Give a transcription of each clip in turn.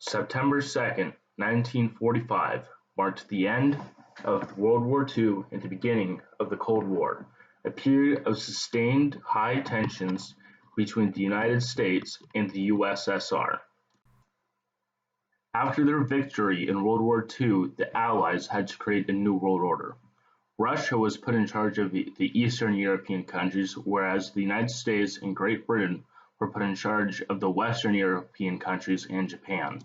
September 2nd, 1945 marked the end of World War II and the beginning of the Cold War, a period of sustained high tensions between the United States and the USSR. After their victory in World War II, the Allies had to create a new world order. Russia was put in charge of the Eastern European countries, whereas the United States and Great Britain were put in charge of the Western European countries and Japan.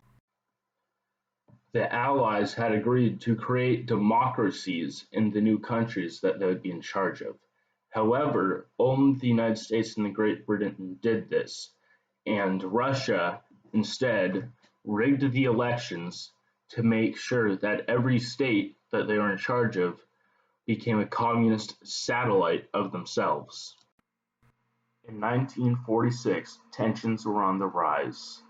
The Allies had agreed to create democracies in the new countries that they would be in charge of. However, only the United States and Great Britain did this, and Russia instead rigged the elections to make sure that every state that they were in charge of became a communist satellite of themselves. In 1946, tensions were on the rise,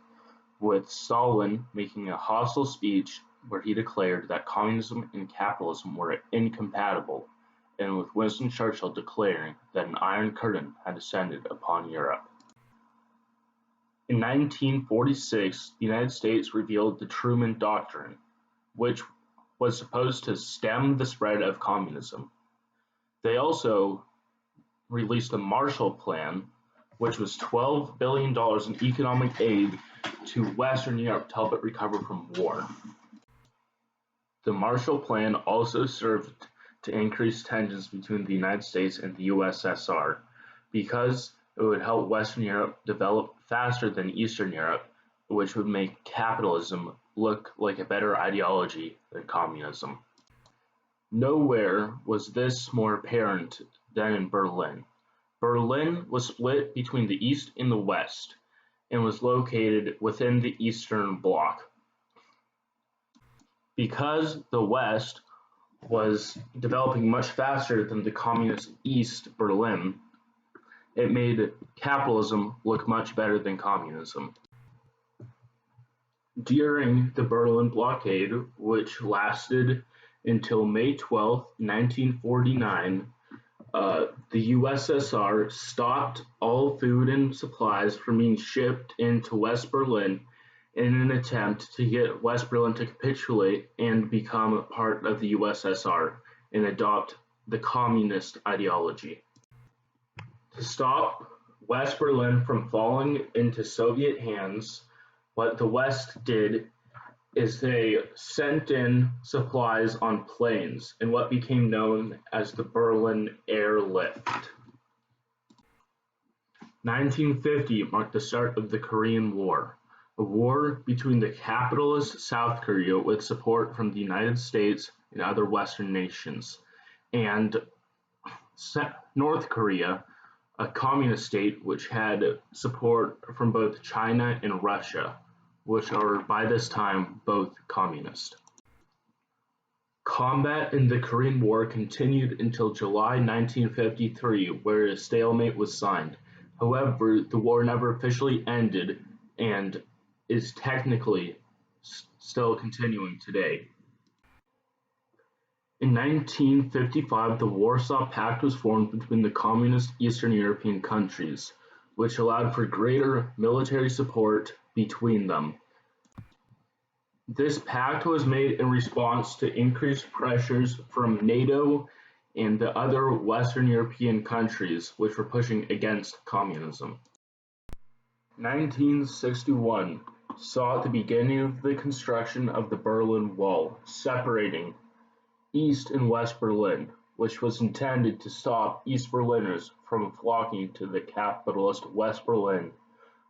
with Stalin making a hostile speech where he declared that communism and capitalism were incompatible, and with Winston Churchill declaring that an Iron Curtain had descended upon Europe. In 1946, the United States revealed the Truman Doctrine, which was supposed to stem the spread of communism. They also released the Marshall Plan, which was $12 billion in economic aid to Western Europe to help it recover from war. The Marshall Plan also served to increase tensions between the United States and the USSR because it would help Western Europe develop faster than Eastern Europe, which would make capitalism look like a better ideology than communism. Nowhere was this more apparent than in Berlin. Berlin was split between the East and the West, and was located within the Eastern Bloc. Because the West was developing much faster than the communist East Berlin, it made capitalism look much better than communism. During the Berlin blockade, which lasted until May 12, 1949, the USSR stopped all food and supplies from being shipped into West Berlin in an attempt to get West Berlin to capitulate and become a part of the USSR and adopt the communist ideology. To stop West Berlin from falling into Soviet hands, what the West did is they sent in supplies on planes in what became known as the Berlin Airlift. 1950 marked the start of the Korean War, a war between the capitalist South Korea with support from the United States and other Western nations, and North Korea, a communist state which had support from both China and Russia, which are by this time both communist. Combat in the Korean War continued until July 1953, where a stalemate was signed. However, the war never officially ended and is technically still continuing today. In 1955, the Warsaw Pact was formed between the communist Eastern European countries, which allowed for greater military support between them. This pact was made in response to increased pressures from NATO and the other Western European countries which were pushing against communism. 1961 saw the beginning of the construction of the Berlin Wall, separating East and West Berlin, which was intended to stop East Berliners from flocking to the capitalist West Berlin,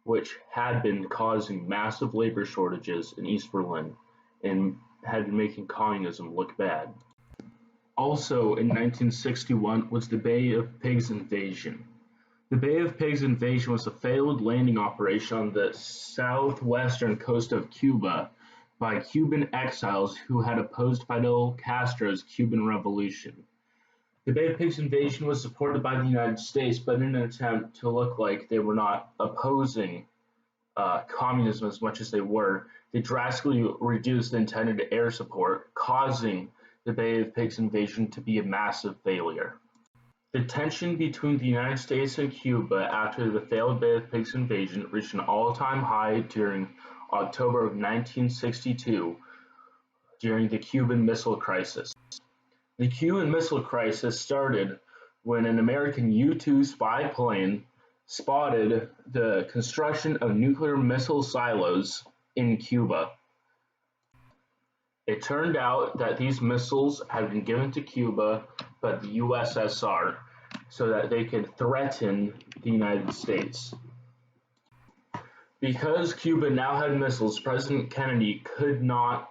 which had been causing massive labor shortages in East Berlin and had been making communism look bad. Also in 1961 was the Bay of Pigs invasion. The Bay of Pigs invasion was a failed landing operation on the southwestern coast of Cuba by Cuban exiles who had opposed Fidel Castro's Cuban Revolution. The Bay of Pigs invasion was supported by the United States, but in an attempt to look like they were not opposing communism as much as they were, they drastically reduced the intended air support, causing the Bay of Pigs invasion to be a massive failure. The tension between the United States and Cuba after the failed Bay of Pigs invasion reached an all-time high during October of 1962 during the Cuban Missile Crisis. The Cuban Missile Crisis started when an American U-2 spy plane spotted the construction of nuclear missile silos in Cuba. It turned out that these missiles had been given to Cuba by the USSR so that they could threaten the United States. Because Cuba now had missiles, President Kennedy could not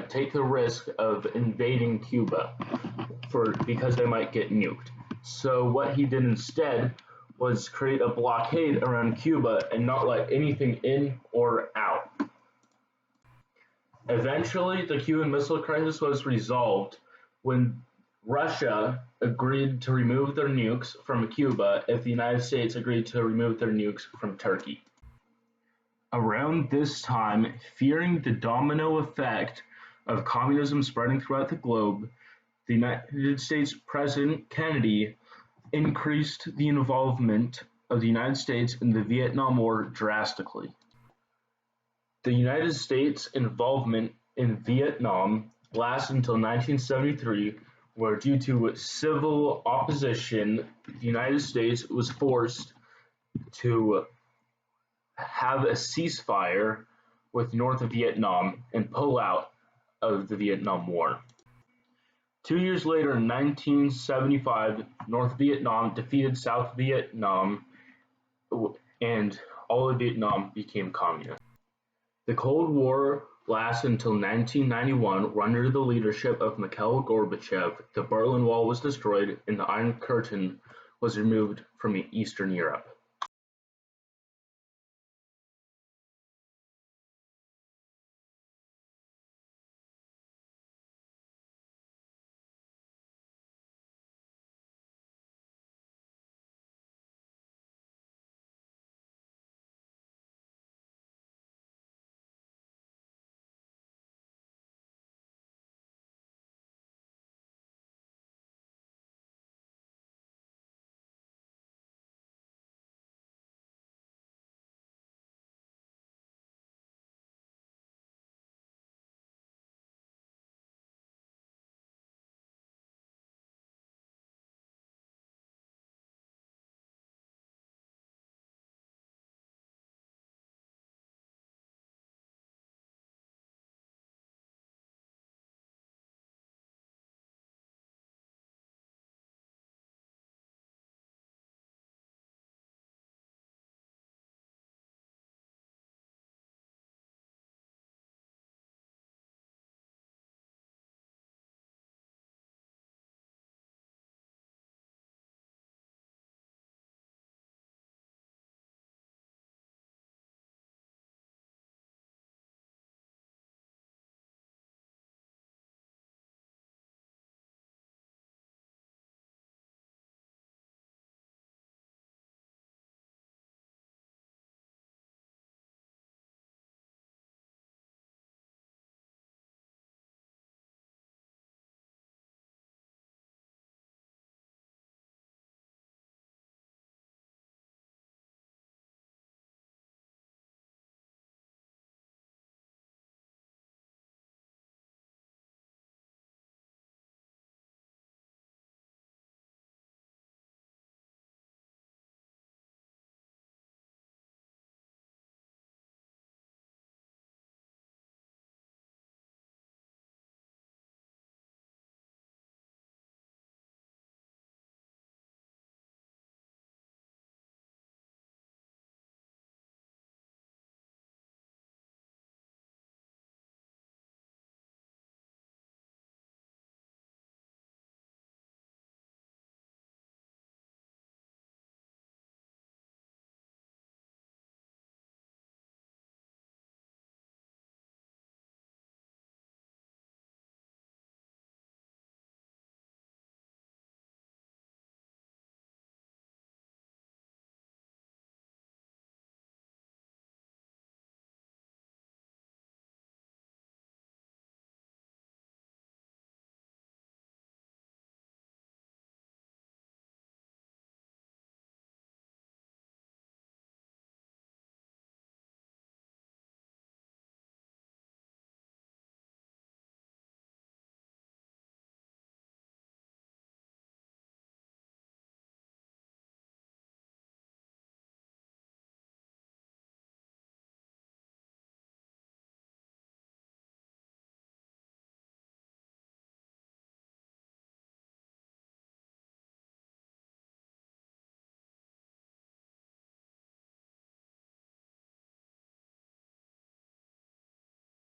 take the risk of invading Cuba because they might get nuked. So what he did instead was create a blockade around Cuba and not let anything in or out. Eventually, the Cuban Missile Crisis was resolved when Russia agreed to remove their nukes from Cuba if the United States agreed to remove their nukes from Turkey. Around this time, fearing the domino effect of communism spreading throughout the globe, the United States President Kennedy increased the involvement of the United States in the Vietnam War drastically. The United States' involvement in Vietnam lasted until 1973, where due to civil opposition, the United States was forced to have a ceasefire with North Vietnam and pull out of the Vietnam War. 2 years later, in 1975, North Vietnam defeated South Vietnam and all of Vietnam became communist. The Cold War lasted until 1991, when under the leadership of Mikhail Gorbachev, the Berlin Wall was destroyed and the Iron Curtain was removed from Eastern Europe.